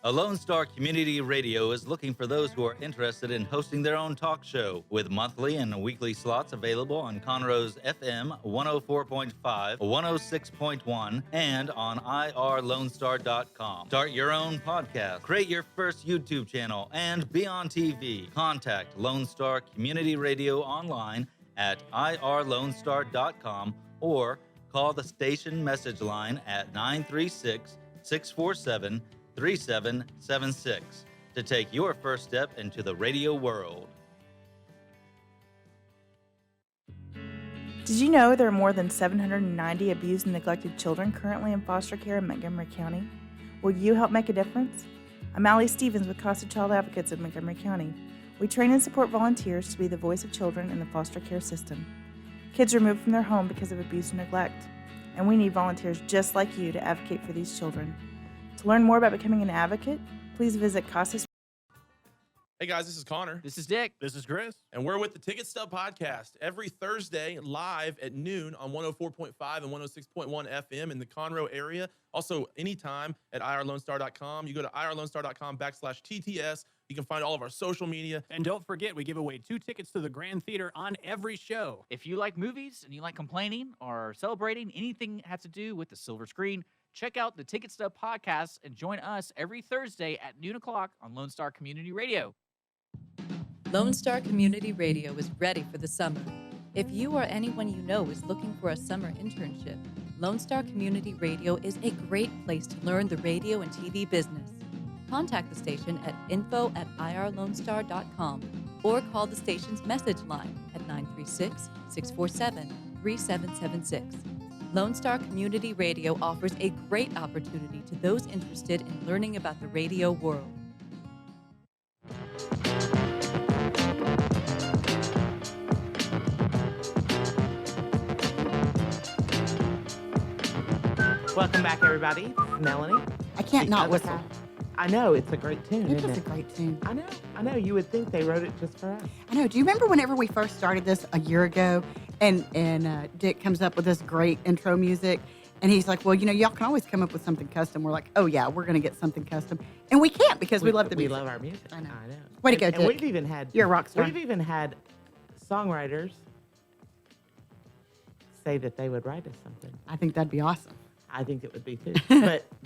A Lone Star Community Radio is looking for those who are interested in hosting their own talk show with monthly and weekly slots available on Conroe's FM 104.5, 106.1, and on irlonestar.com. Start your own podcast, create your first YouTube channel, and be on TV. Contact Lone Star Community Radio online at irlonestar.com or call the station message line at 936-647-3776 to take your first step into the radio world. Did you know there are more than 790 abused and neglected children currently in foster care in Montgomery County? Will you help make a difference? I'm Allie Stevens with Casa Child Advocates of Montgomery County. We train and support volunteers to be the voice of children in the foster care system. Kids are removed from their home because of abuse and neglect, and we need volunteers just like you to advocate for these children. To learn more about becoming an advocate, please visit Casa. Hey guys, this is Connor. This is Dick. This is Chris. And we're with the Ticket Stub Podcast every Thursday live at noon on 104.5 and 106.1 FM in the Conroe area. Also, anytime at irlonestar.com. You go to irlonestar.com/TTS. You can find all of our social media. And don't forget, we give away 2 tickets to the Grand Theater on every show. If you like movies and you like complaining or celebrating anything that has to do with the silver screen, check out the Ticket Stub Podcast and join us every Thursday at noon o'clock on Lone Star Community Radio. Lone Star Community Radio is ready for the summer. If you or anyone you know is looking for a summer internship, Lone Star Community Radio is a great place to learn the radio and TV business. Contact the station at info@irlonestar.com or call the station's message line at 936-647-3776. Lone Star Community Radio offers a great opportunity to those interested in learning about the radio world. Welcome back, everybody. Melanie. I can't not Because whistle. I know, it's a great tune, It isn't is a it? great tune. I know. You would think they wrote it just for us. I know. Do you remember whenever we first started this a year ago, and Dick comes up with this great intro music, and he's like, "Well, y'all can always come up with something custom." We're like, "Oh yeah, we're gonna get something custom," and we can't because we love the music. We love our music. I know. I know. Way to go, And Dick. we've even had. You're a rock star. We've even had songwriters say that they would write us something. I think that'd be awesome. I think it would be too.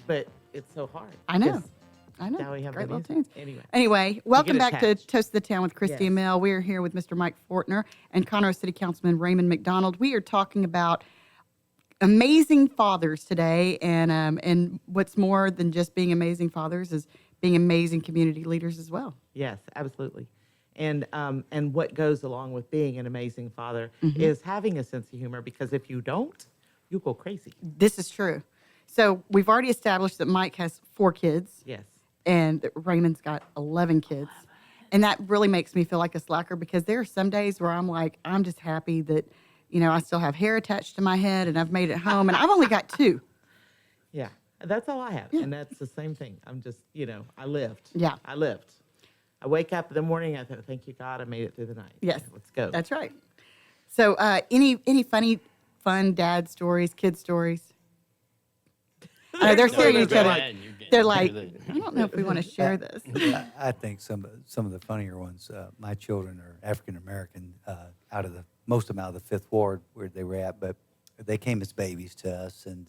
but it's so hard. I know. 'Cause I know. Now we have Great the little music. tunes. Anyway. Anyway, welcome back to attached. Toast of the Town with Kristi Yes. Mel. We are here with Mr. Mike Fortner and Conroe City Councilman Raymond McDonald. We are talking about amazing fathers today, and what's more than just being amazing fathers is being amazing community leaders as well. Yes, absolutely. And what goes along with being an amazing father Mhm. is having a sense of humor, because if you don't, you go crazy. This is true. So we've already established that Mike has 4 kids. Yes. And that Raymond's got 11 kids. And that really makes me feel like a slacker, because there are some days where I'm like, I'm just happy that, I still have hair attached to my head and I've made it home, and I've only got 2. Yeah, that's all I have. Yeah. And that's the same thing. I'm just, I lived. Yeah. I lived. I wake up in the morning, I thought, thank you, God, I made it through the night. Yes. Let's go. That's right. So any funny, fun dad stories, kid stories? I know they're staring at each other. They're like, I don't know if we want to share this. I think some of the funnier ones. My children are African American, most of them out of the 5th Ward where they were at, but they came as babies to us. And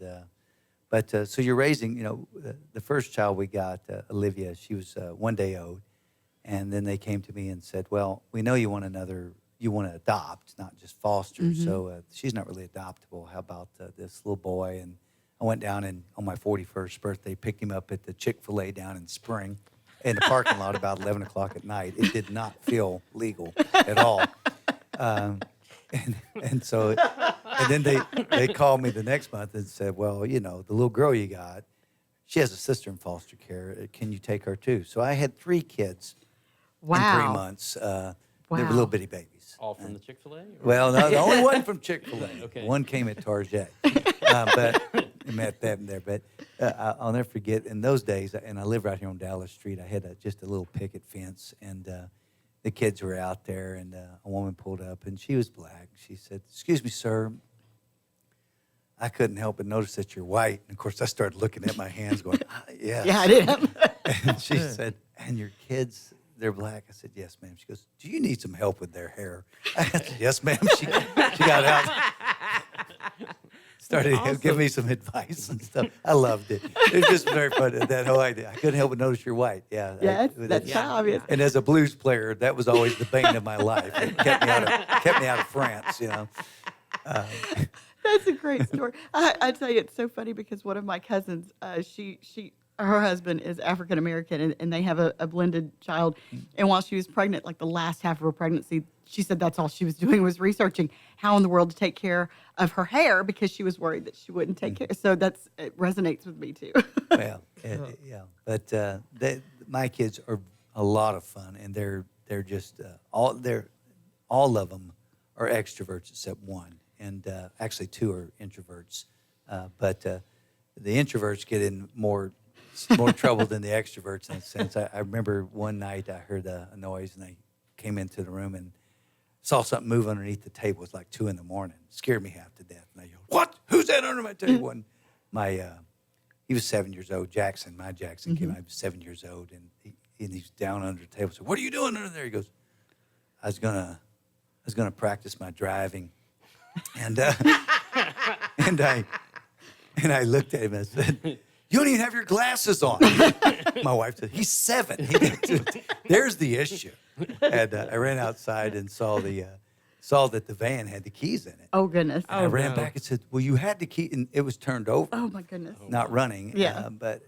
so you're raising, the first child we got, Olivia, she was 1 day old, and then they came to me and said, "Well, we know you want to adopt, not just foster. Mhm. So she's not really adoptable. How about this little boy?" And I went down and on my 41st birthday, picked him up at the Chick-fil-A down in Spring in the parking lot about 11 o'clock at night. It did not feel legal at all. And then they called me the next month and said, "Well, the little girl you got, she has a sister in foster care. Can you take her too?" So I had 3 kids in 3 months. They were little bitty babies. All from the Chick-fil-A? Well, no, the only one from Chick-fil-A. Okay. One came at Target. But I met them there. But I'll never forget, in those days, and I live right here on Dallas Street, I had just a little picket fence, and the kids were out there, and a woman pulled up, and she was black. She said, "Excuse me, sir, I couldn't help but notice that you're white. And of course, I started looking at my hands going, yes. Yeah, I did. And she said, and your kids, they're black. I said, yes, ma'am. She goes, do you need some help with their hair? I said, yes, ma'am. She got out, started giving me some advice and stuff. I loved it. It was just very funny, that whole idea. I couldn't help but notice you're white. Yeah. Yeah, that's so obvious. And as a blues player, that was always the bane of my life. It kept me out of France, you know. That's a great story. I tell you, it's so funny because one of my cousins, her husband is African American, and they have a blended child. And while she was pregnant, like the last half of her pregnancy, she said that's all she was doing was researching how in the world to take care of her hair because she was worried that she wouldn't take care. So it resonates with me too. Well, yeah, but my kids are a lot of fun, and they're just all of them are extroverts except one, and actually two are introverts. But the introverts get in more trouble than the extroverts in a sense. I remember one night I heard a noise, and I came into the room and saw something move underneath the table. It was like 2 a.m. It scared me half to death. And I yelled, "What? Who's that under my table?" And he was 7 years old. My Jackson came out. He was 7 years old, and he's down under the table. So, what are you doing under there? He goes, I was gonna practice my driving, and I looked at him and I said, "You don't even have your glasses on." My wife said, "He's 7." There's the issue. And I ran outside and saw that the van had the keys in it. Oh, goodness. And I ran back and said, "Well, you had the key," and it was turned over. Oh, my goodness. Not running. Yeah. But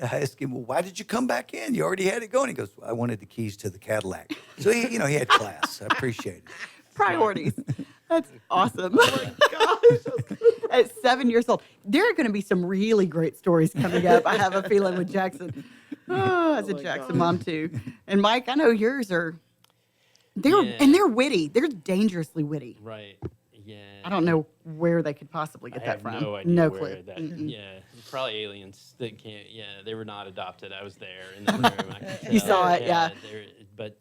I asked him, "Well, why did you come back in? You already had it going." He goes, "I wanted the keys to the Cadillac." So he had class. I appreciate it. Priorities. That's awesome. Oh my gosh. At 7 years old. There are going to be some really great stories coming up. I have a feeling with Jackson. Oh, as a Jackson mom too. And Mike, I know yours are they're witty. They're dangerously witty. Right. Yeah. I don't know where they could possibly get that from. No idea No where clue. that. Yeah, probably aliens that can't. Yeah, they were not adopted. I was there in the room. I could You tell. saw it, yeah. But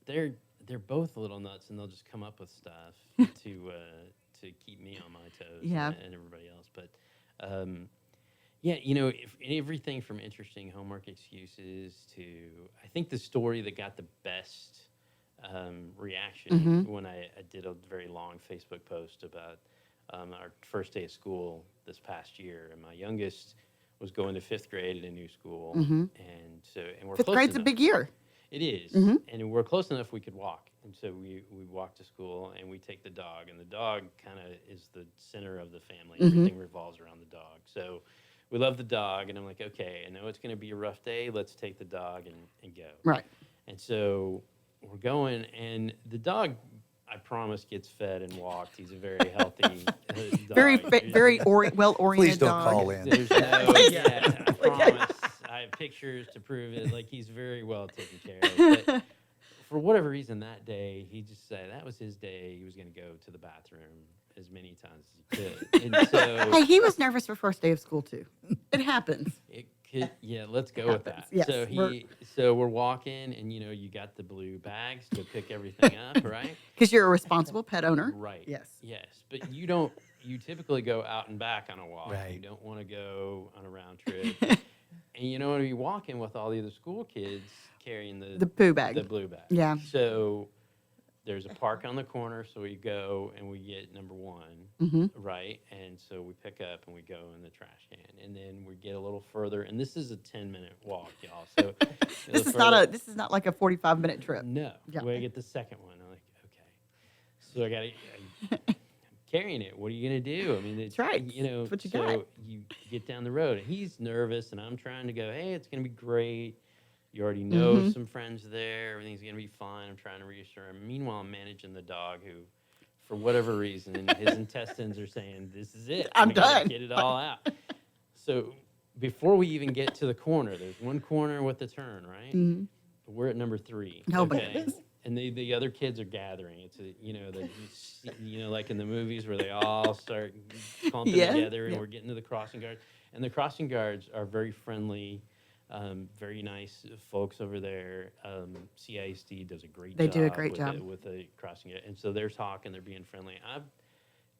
they're both a little nuts, and they'll just come up with stuff to keep me on my toes. Yeah. And everybody else. But yeah, everything from interesting homework excuses to I think the story that got the best reaction when I did a very long Facebook post about our first day of school this past year, and my youngest was going to 5th grade at a new school, and we're 5th close grade's a enough. big year. It is, and we're close enough we could walk, and so we walk to school, and we take the dog, and the dog kind of is the center of the family. Everything revolves around the dog, so we love the dog, and I'm like, okay, I know it's going to be a rough day. Let's take the dog and go. Right. And so we're going, and the dog, I promise, gets fed and walked. He's a very healthy dog. Very well-oriented Please don't dog. call in. There's no, yeah, I promise. I have pictures to prove it. Like, he's very well taken care of. But for whatever reason, that day, he just said that was his day. He was going to go to the bathroom as many times as he could. And so Hey, he was nervous for first day of school too. It happens. it could, yeah, let's go with that. Yes, So we're walking, and you got the blue bags to pick everything up, right? Because you're a responsible pet owner. Right. Yes. Yes, but you typically go out and back on a walk. Right. You don't want to go on a round trip. And you don't want to be walking with all the other school kids carrying the poo bag. The blue bag. Yeah. So there's a park on the corner, so we go and we get number 1, right? And so we pick up and we go in the trash can, and then we get a little further. And this is a 10-minute walk, y'all. So This is not like a 45-minute trip. no. Yeah. We get the second one. I'm like, okay. So I'm carrying it. What are you gonna do? I mean, it's right. That's what you so got. you get down the road, and he's nervous, and I'm trying to go, hey, it's gonna be great. You already know some friends there. Everything's gonna be fine. I'm trying to reassure him. Meanwhile, I'm managing the dog who, for whatever reason, his intestines are saying, "This is it. I'm We gotta done." Get it all out." So before we even get to the corner, there's one corner with the turn, right? We're at number 3. Oh, my goodness. And the other kids are gathering. It's like in the movies where they all start clumping together, and we're getting to the crossing guards. And the crossing guards are very friendly, very nice folks over there. CISD does a great They job. do a great job. With the crossing guard. And so they're talking, they're being friendly.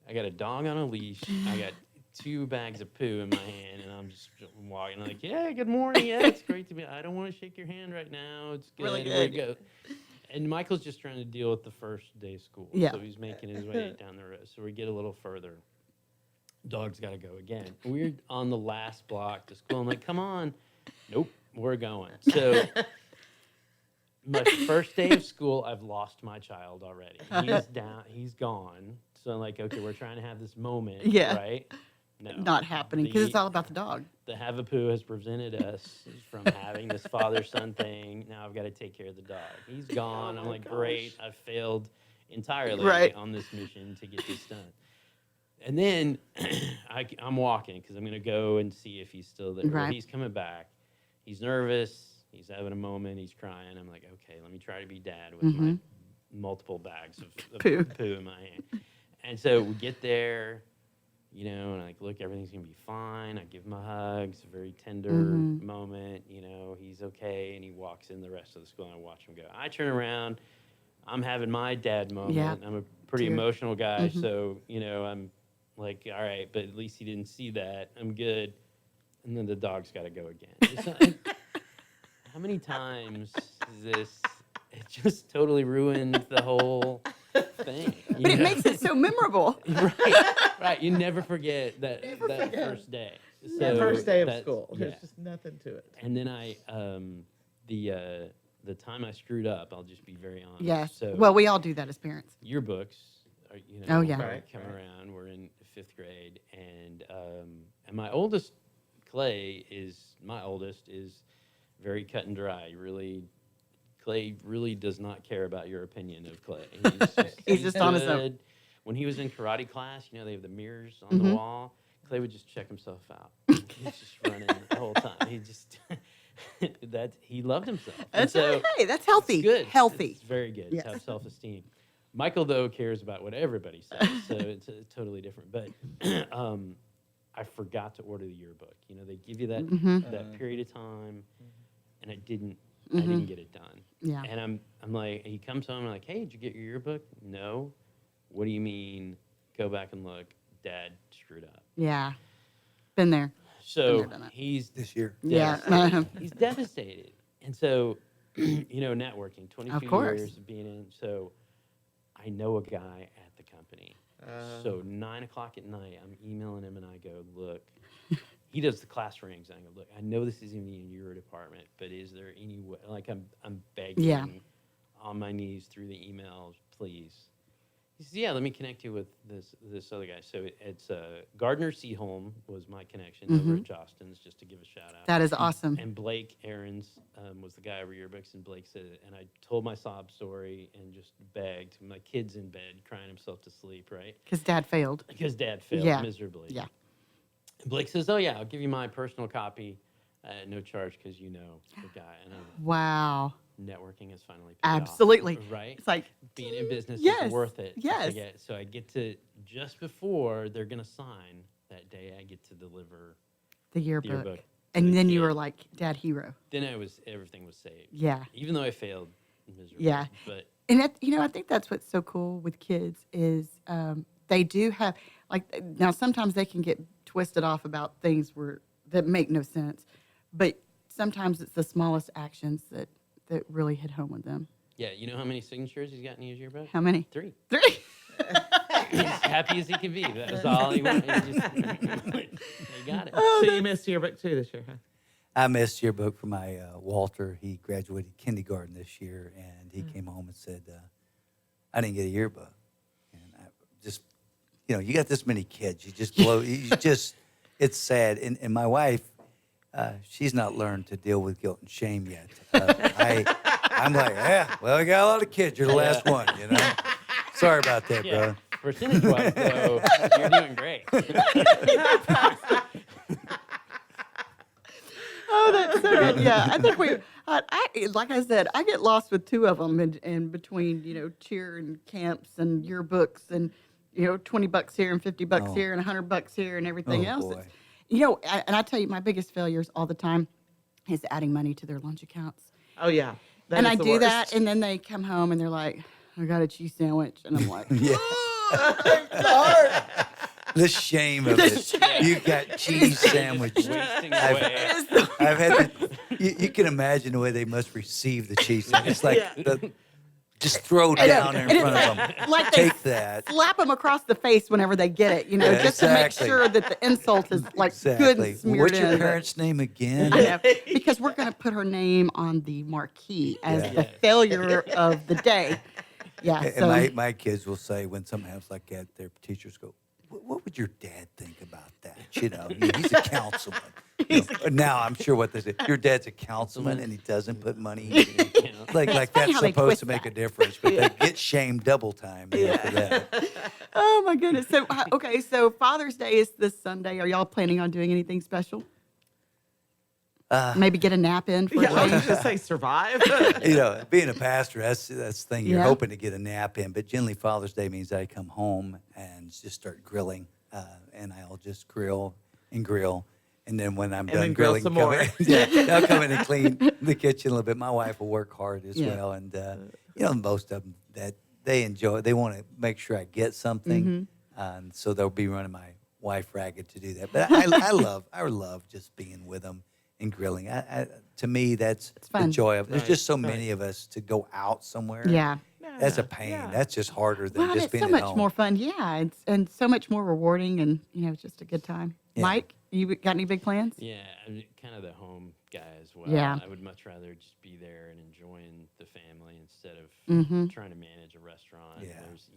I got a dog on a leash. I got 2 bags of poo in my hand, and I'm just walking like, yeah, good morning. Yeah, it's great to be. I don't want to shake your hand right now. It's good. Really Here we good. go. And Michael's just trying to deal with the first day of school. Yeah. So he's making his way down the road. So we get a little further. Dog's got to go again. We're on the last block to school. I'm like, come on. Nope, we're going. So my first day of school, I've lost my child already. He's down. He's gone. So I'm like, okay, we're trying to have this moment, Yeah. right? No. Not happening because it's all about the dog. The Havapoo has prevented us from having this father-son thing. Now I've got to take care of the dog. He's gone. I'm like, great. I failed entirely Right. on this mission to get this done. And then I'm walking because I'm going to go and see if he's still there. Well, Right. he's coming back. He's nervous. He's having a moment. He's crying. I'm like, okay, let me try to be dad with my multiple bags of Poo. poo in my hand. And so we get there, you know, and I'm like, look, everything's going to be fine. I give him a hug. It's a very tender moment. You know, he's okay. And he walks in the rest of the school, and I watch him go. I turn around. I'm having my dad moment. Yeah. I'm a pretty Tear. emotional guy. So, you know, I'm like, all right, but at least he didn't see that. I'm good. And then the dog's got to go again. It's not- how many times is this? It just totally ruined the whole thing. But it makes it so memorable. Right. You never forget that first day. That first day of that's- school. yeah. There's just nothing to it. And then the time I screwed up, I'll just be very honest. Yes. So Well, we all do that as parents. yearbooks are, you know, Oh, yeah. come around. We're in 5th grade, and my oldest, Clay, is very cut and dry. Clay really does not care about your opinion of Clay. He's just on his own. good. When he was in karate class, you know, they have the mirrors on the wall. Clay would just check himself out. He's just running the whole time. He just he loved himself. And That's so hey, that's healthy. it's good. Healthy. It's very good Yes. to have self-esteem. Michael, though, cares about what everybody says, so it's totally different. But I forgot to order the yearbook. You know, they give you that period of time, and I didn't get it done. Yeah. And I'm like, he comes home and I'm like, hey, did you get your yearbook? No. What do you mean? Go back and look. Dad screwed up. Yeah. Been there. So there, done it. he's This year. Yeah. devastated. He's devastated. And so, you know, networking, 22 course. years of being in. So I know a guy at the company. So 9 o'clock at night, I'm emailing him and I go, look, he does the class rings. And I go, look, I know this isn't even in your department, but is there any way, like I'm begging on my knees through the emails, please. He says, yeah, let me connect you with this other guy. So it's Gardner Seaholm was my connection over at Jostens, just to give a shout out. That is awesome. And Blake Aarons was the guy over yearbooks, and Blake said, and I told my sob story and just begged. My kid's in bed crying himself to sleep, right? Because Dad failed. Because Dad failed Yeah. miserably. Yeah. And Blake says, oh, yeah, I'll give you my personal copy at no charge because you know the guy. And Wow. networking has finally paid off, Absolutely. right? It's like Being in business yes, is worth it. yes. So I get to, just before they're going to sign that day, I get to deliver the the yearbook. yearbook. And to the then you kid. were like, Dad, hero. Then everything was saved. Yeah. Even though I failed miserably. Yeah. But And that, you know, I think that's what's so cool with kids is they do have like now sometimes they can get twisted off about things that make no sense, but sometimes it's the smallest actions that really hit home with them. yeah, you know how many signatures he's got in his yearbook? How many? 3. 3. He's happy as he can be. That was all he wanted. He got it. So you missed your book too this year, huh? I missed yearbook for my Walter. He graduated kindergarten this year, and he came home and said, I didn't get a yearbook. And I just, you know, you got this many kids. You just blow, it's sad. And my wife, she's not learned to deal with guilt and shame yet. I'm like, yeah, well, I got a lot of kids. You're the last one, you know? Sorry about that, bro. Percentage-wise, though, you're doing great. Oh, that's so good. Yeah, I think like I said, I get lost with 2 of them in between, you know, cheer and camps and yearbooks and, you know, $20 here and $50 here and $100 here and everything else. Boy. You know, and I tell you, my biggest failures all the time is adding money to their lunch accounts. Oh yeah. That And is I the do worst. that, and then they come home and they're like, I got a cheese sandwich. And I'm like, Yeah. The shame of it. You got cheese sandwiches. Wasting I've, away. I've had you can imagine the way they must receive the cheese sandwich. It's like just throw down in front of them. Like they Take that. slap them across the face whenever they get it, Yeah, just to make exactly. sure that the insult is like good Exactly. and smeared What's in. your parents' name again? I know, because we're going to put her name on the marquee as Yeah. the failure of the day. Yeah. And So my kids will say when something happens like that, their teachers go, "What would your dad think about that?" You know, he's a councilman. Now I'm sure what they say. Your dad's a councilman and he doesn't put money in. Like funny that's how they supposed twist to make a that. difference, but they get shamed double time for that. oh my goodness. So okay, so Father's Day is this Sunday. Are y'all planning on doing anything special? Maybe get a nap in for a Yeah, I was change? just say survive. You know, being a pastor, that's the thing. You're Yeah. hoping to get a nap in, but generally Father's Day means I come home and just start grilling, and I'll just grill, and then when I'm And done then grill grilling, some come more. in, I'll come in and clean the kitchen a little bit. My wife will work hard as Yeah. well, and most of them that they enjoy. They want to make sure I get something, and so they'll be running my wife ragged to do that. But I love just being with them and grilling. To me, that's the fun. joy of it. There's Right, just so right. many of us to go out somewhere. Yeah. That's a pain. Yeah. That's just harder than Well, and just it's being so at much home. more fun. Yeah, and so much more rewarding, and it's just a good time. Yeah. Mike, you got any big plans? Yeah, I'm kind of the home guy as well. Yeah. I would much rather just be there and enjoying the family instead of Mhm. trying to manage a restaurant. Yeah. There's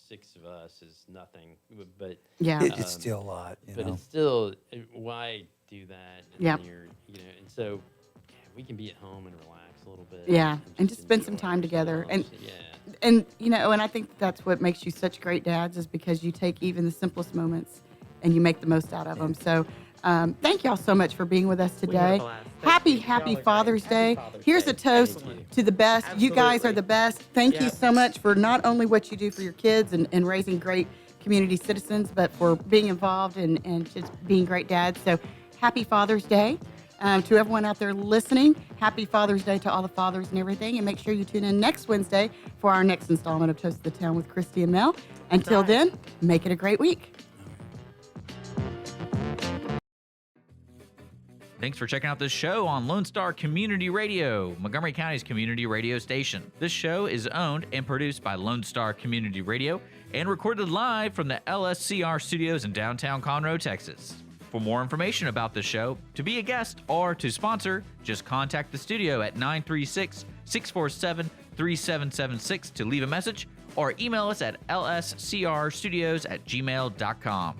6 of us is nothing, but Yeah. It's still a lot. but it's still why do that? And Yep. then and so we can be at home and relax a little bit. Yeah, and just spend some enjoy time together. ourselves. And and I think that's what makes you such great dads is because you take even the simplest moments and you make the most out of them. So thank y'all so much for being with us We had a today. blast. Thank you. Happy Y'all are Father's great. Day. Happy Father's Here's Day. a toast Thank you. to the best. You guys are the best. Thank you Yep. so much for not only what you do for your kids and raising great community citizens, but for being involved and just being great dads. So happy Father's Day. To everyone out there listening, happy Father's Day to all the fathers and everything. And make sure you tune in next Wednesday for our next installment of Toast of the Town with Kristi and Mel. Until then, make it a great week. Thanks for checking out this show on Lone Star Community Radio, Montgomery County's community radio station. This show is owned and produced by Lone Star Community Radio and recorded live from the LSCR studios in downtown Conroe, Texas. For more information about the show, to be a guest, or to sponsor, just contact the studio at 936-647-3776 to leave a message, or email us at lscrstudios@gmail.com.